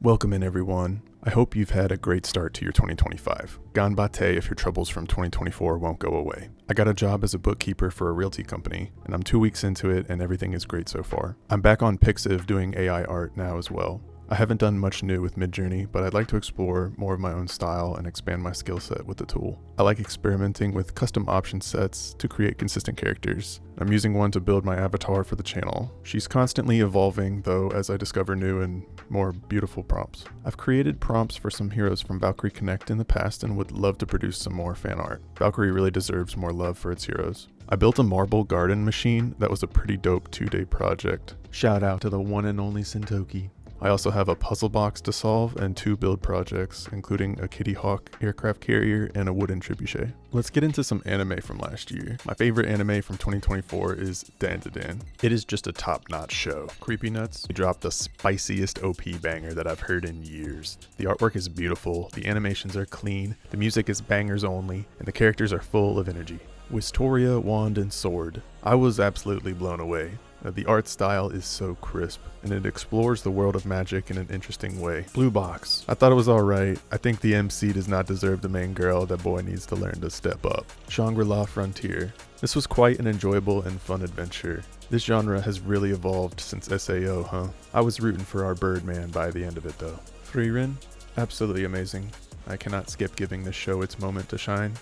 Welcome in everyone. I hope you've had a great start to your 2025. Ganbate if your troubles from 2024 won't go away. I got a job as a bookkeeper for a realty company, and I'm 2 weeks into it and everything is great so far. I'm back on Pixiv doing AI art now as well. I haven't done much new with Midjourney, but I'd like to explore more of my own style and expand my skill set with the tool. I like experimenting with custom option sets to create consistent characters. I'm using one to build my avatar for the channel. She's constantly evolving though as I discover new and more beautiful prompts. I've created prompts for some heroes from Valkyrie Connect in the past and would love to produce some more fan art. Valkyrie really deserves more love for its heroes. I built a marble garden machine that was a pretty dope 2-day project. Shout out to the one and only Sentoki. I also have a puzzle box to solve and 2 build projects, including a Kitty Hawk aircraft carrier and a wooden trebuchet. Let's get into some anime from last year. My favorite anime from 2024 is Dan. It is just a top-notch show. Creepy Nuts dropped the spiciest OP banger that I've heard in years. The artwork is beautiful, the animations are clean, the music is bangers only, and the characters are full of energy. Wistoria, Wand, and Sword. I was absolutely blown away. The art style is so crisp, and it explores the world of magic in an interesting way. Blue Box. I thought it was alright. I think the MC does not deserve the main girl. That boy needs to learn to step up. Shangri-La Frontier. This was quite an enjoyable and fun adventure. This genre has really evolved since SAO, huh? I was rooting for our Birdman by the end of it though. Frieren? Absolutely amazing. I cannot skip giving this show its moment to shine.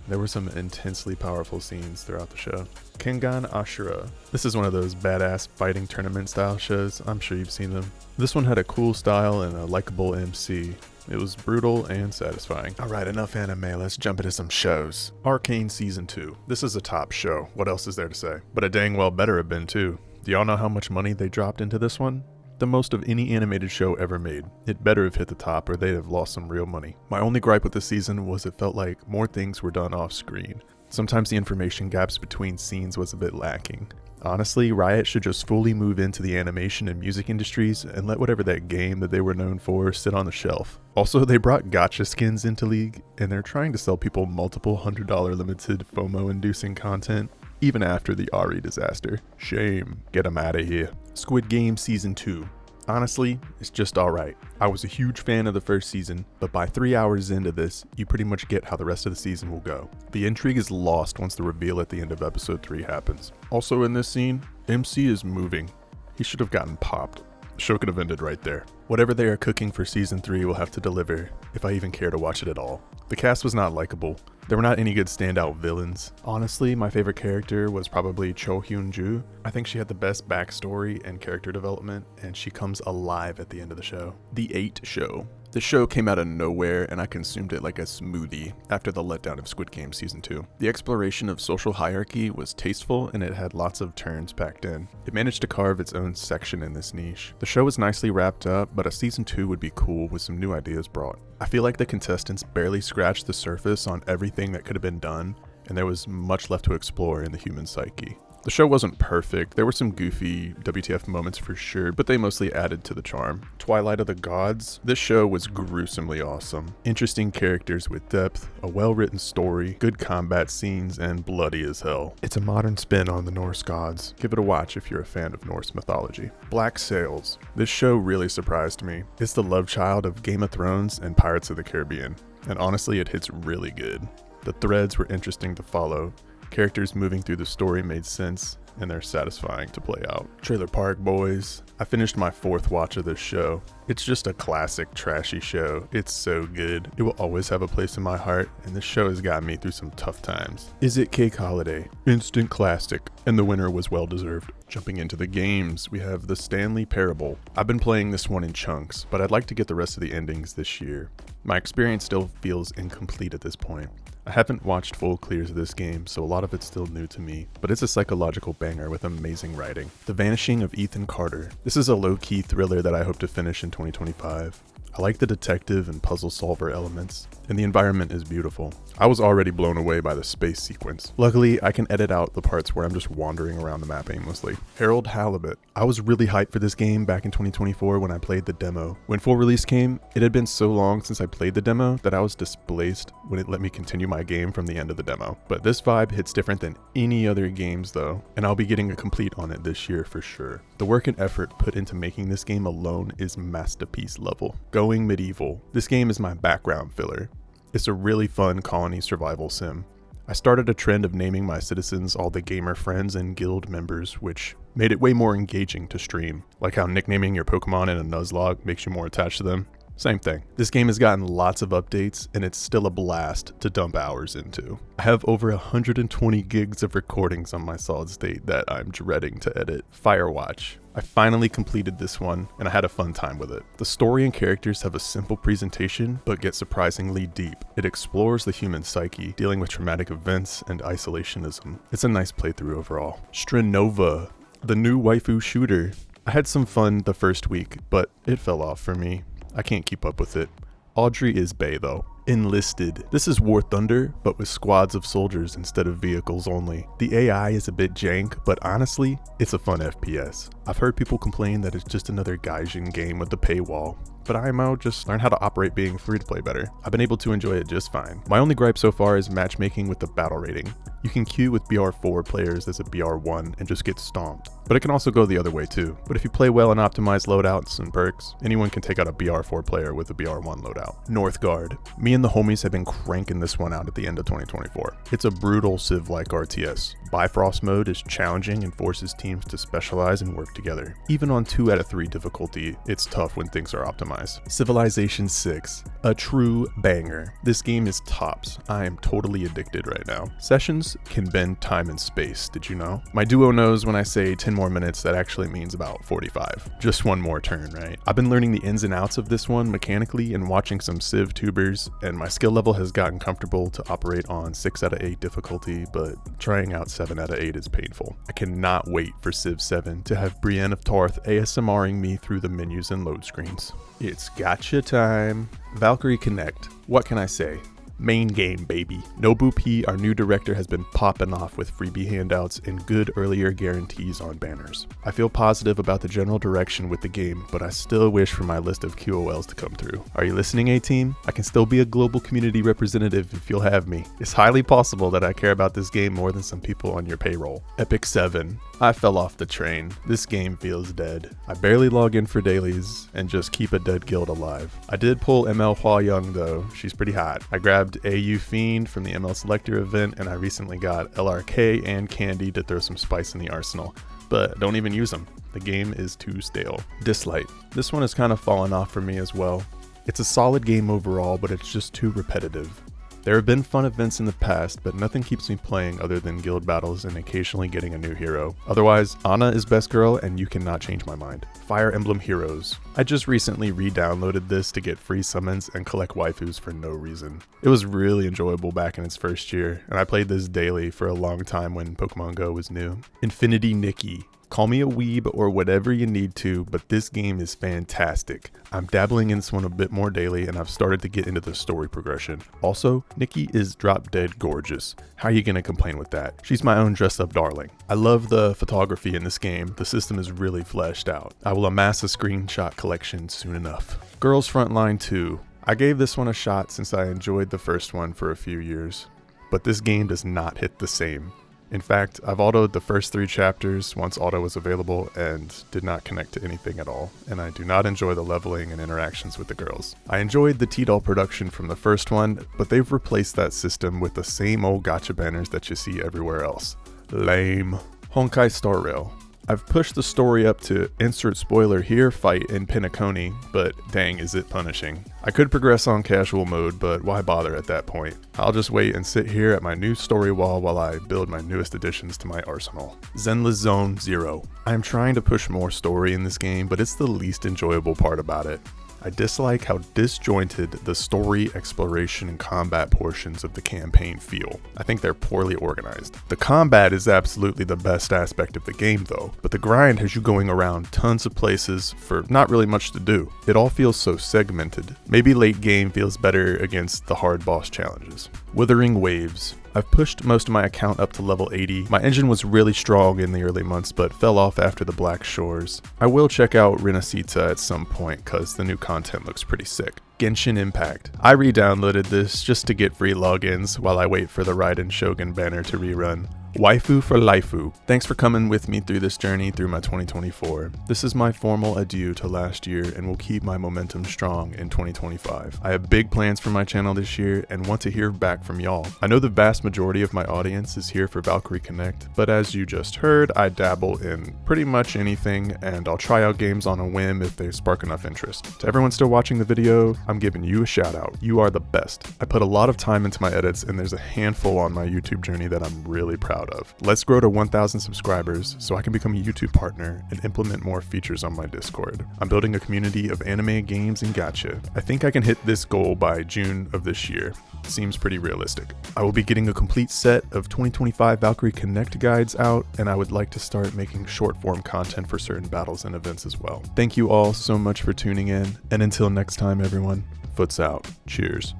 There were some intensely powerful scenes throughout the show. Kengan Ashura. This is one of those badass fighting tournament style shows. I'm sure you've seen them. This one had a cool style and a likable MC. It was brutal and satisfying. Alright, enough anime, let's jump into some shows. Arcane Season 2. This is a top show. What else is there to say? But it dang well better have been too. Do y'all know how much money they dropped into this one? The most of any animated show ever made. It better have hit the top or they'd have lost some real money. My only gripe with this season was it felt like more things were done off screen. Sometimes the information gaps between scenes was a bit lacking. Honestly, Riot should just fully move into the animation and music industries and let whatever that game that they were known for sit on the shelf. Also, they brought gacha skins into League, and they're trying to sell people multiple $100 limited FOMO-inducing content, even after the Ari disaster. Shame. Get them out of here. Squid Game Season 2. Honestly, it's just alright. I was a huge fan of the first season, but by 3 hours into this, you pretty much get how the rest of the season will go. The intrigue is lost once the reveal at the end of episode 3 happens. Also in this scene, MC is moving. He should have gotten popped. The show could have ended right there. Whatever they are cooking for season 3 will have to deliver, if I even care to watch it at all. The cast was not likable. There were not any good standout villains. Honestly, my favorite character was probably Cho Hyun-ju. I think she had the best backstory and character development, and she comes alive at the end of the show. The 8 Show. The show came out of nowhere and I consumed it like a smoothie after the letdown of Squid Game Season 2. The exploration of social hierarchy was tasteful and it had lots of turns packed in. It managed to carve its own section in this niche. The show was nicely wrapped up, but a Season 2 would be cool with some new ideas brought. I feel like the contestants barely scratched the surface on everything that could have been done, and there was much left to explore in the human psyche. The show wasn't perfect, there were some goofy WTF moments for sure, but they mostly added to the charm. Twilight of the Gods. This show was gruesomely awesome. Interesting characters with depth, a well-written story, good combat scenes, and bloody as hell. It's a modern spin on the Norse gods. Give it a watch if you're a fan of Norse mythology. Black Sails. This show really surprised me. It's the love child of Game of Thrones and Pirates of the Caribbean, and honestly it hits really good. The threads were interesting to follow. Characters moving through the story made sense, and they're satisfying to play out. Trailer Park Boys. I finished my 4th watch of this show. It's just a classic trashy show. It's so good. It will always have a place in my heart, and this show has gotten me through some tough times. Is It Cake Holiday? Instant classic, and the winner was well deserved. Jumping into the games, we have The Stanley Parable. I've been playing this one in chunks, but I'd like to get the rest of the endings this year. My experience still feels incomplete at this point. I haven't watched full clears of this game, so a lot of it's still new to me, but it's a psychological banger with amazing writing. The Vanishing of Ethan Carter. This is a low-key thriller that I hope to finish in 2025. I like the detective and puzzle solver elements, and the environment is beautiful. I was already blown away by the space sequence. Luckily, I can edit out the parts where I'm just wandering around the map aimlessly. Harold Halibut. I was really hyped for this game back in 2024 when I played the demo. When full release came, it had been so long since I played the demo that I was displaced when it let me continue my game from the end of the demo. But this vibe hits different than any other games though, and I'll be getting a complete on it this year for sure. The work and effort put into making this game alone is masterpiece level. Going medieval. This game is my background filler. It's a really fun colony survival sim. I started a trend of naming my citizens all the gamer friends and guild members, which made it way more engaging to stream. Like how nicknaming your Pokemon in a Nuzlocke makes you more attached to them. Same thing. This game has gotten lots of updates and it's still a blast to dump hours into. I have over 120 gigs of recordings on my solid state that I'm dreading to edit. Firewatch. I finally completed this one and I had a fun time with it. The story and characters have a simple presentation but get surprisingly deep. It explores the human psyche, dealing with traumatic events and isolationism. It's a nice playthrough overall. Strinova, the new waifu shooter. I had some fun the first week, but it fell off for me. I can't keep up with it. Audrey is bae though. Enlisted. This is War Thunder, but with squads of soldiers instead of vehicles only. The AI is a bit jank, but honestly, it's a fun FPS. I've heard people complain that it's just another Gaijin game with the paywall, but IMO just learn how to operate being free to play better. I've been able to enjoy it just fine. My only gripe so far is matchmaking with the battle rating. You can queue with BR4 players as a BR1 and just get stomped. But it can also go the other way too. But if you play well and optimize loadouts and perks, anyone can take out a BR4 player with a BR1 loadout. Northgard. Me and the homies have been cranking this one out at the end of 2024. It's a brutal Civ-like RTS. Bifrost mode is challenging and forces teams to specialize and work together. Even on 2 out of 3 difficulty, it's tough when things are optimized. Civilization 6. A true banger. This game is tops. I am totally addicted right now. Sessions can bend time and space, did you know? My duo knows when I say 10 more minutes, that actually means about 45. Just one more turn, right? I've been learning the ins and outs of this one mechanically and watching some Civ tubers, and my skill level has gotten comfortable to operate on 6 out of 8 difficulty, but trying out 7 out of 8 is painful. I cannot wait for Civ 7 to have Brienne of Tarth ASMRing me through the menus and load screens. It's gacha time. Valkyrie Connect. What can I say? Main game, baby. Nobu P, our new director, has been popping off with freebie handouts and good earlier guarantees on banners. I feel positive about the general direction with the game, but I still wish for my list of QOLs to come through. Are you listening, A-Team? I can still be a global community representative if you'll have me. It's highly possible that I care about this game more than some people on your payroll. Epic 7. I fell off the train. This game feels dead. I barely log in for dailies and just keep a dead guild alive. I did pull ML Hua Young though. She's pretty hot. I grabbed AU Fiend from the ML Selector event, and I recently got LRK and Candy to throw some spice in the arsenal, but don't even use them. The game is too stale. Dislight. This one has kind of fallen off for me as well. It's a solid game overall, but it's just too repetitive. There have been fun events in the past, but nothing keeps me playing other than guild battles and occasionally getting a new hero. Otherwise, Ana is best girl and you cannot change my mind. Fire Emblem Heroes. I just recently re-downloaded this to get free summons and collect waifus for no reason. It was really enjoyable back in its first year, and I played this daily for a long time when Pokemon Go was new. Infinity Nikki. Call me a weeb or whatever you need to, but this game is fantastic. I'm dabbling in this one a bit more daily and I've started to get into the story progression. Also, Nikki is drop dead gorgeous. How are you gonna complain with that? She's my own dressed up darling. I love the photography in this game. The system is really fleshed out. I will amass a screenshot collection soon enough. Girls Frontline 2. I gave this one a shot since I enjoyed the first one for a few years, but this game does not hit the same. In fact, I've autoed the first 3 chapters once auto was available and did not connect to anything at all, and I do not enjoy the leveling and interactions with the girls. I enjoyed the T-Doll production from the first one, but they've replaced that system with the same old gacha banners that you see everywhere else. Lame. Honkai Star Rail. I've pushed the story up to insert spoiler here fight in Penacony, but dang is it punishing. I could progress on casual mode, but why bother at that point? I'll just wait and sit here at my new story wall while I build my newest additions to my arsenal. Zenless Zone 0. I am trying to push more story in this game, but it's the least enjoyable part about it. I dislike how disjointed the story, exploration, and combat portions of the campaign feel. I think they're poorly organized. The combat is absolutely the best aspect of the game though, but the grind has you going around tons of places for not really much to do. It all feels so segmented. Maybe late game feels better against the hard boss challenges. Withering Waves. I've pushed most of my account up to level 80. My engine was really strong in the early months, but fell off after the Black Shores. I will check out Renacita at some point, cause the new content looks pretty sick. Genshin Impact. I re-downloaded this just to get free logins while I wait for the Raiden Shogun banner to rerun. Waifu for Laifu. Thanks for coming with me through this journey through my 2024. This is my formal adieu to last year and will keep my momentum strong in 2025. I have big plans for my channel this year and want to hear back from y'all. I know the vast majority of my audience is here for Valkyrie Connect, but as you just heard, I dabble in pretty much anything and I'll try out games on a whim if they spark enough interest. To everyone still watching the video, I'm giving you a shout out. You are the best. I put a lot of time into my edits and there's a handful on my YouTube journey that I'm really proud of. Let's grow to 1,000 subscribers so I can become a YouTube partner and implement more features on my Discord. I'm building a community of anime, games, and gacha. I think I can hit this goal by June of this year. Seems pretty realistic. I will be getting a complete set of 2025 Valkyrie Connect guides out, and I would like to start making short form content for certain battles and events as well. Thank you all so much for tuning in, and until next time everyone, Foots out. Cheers.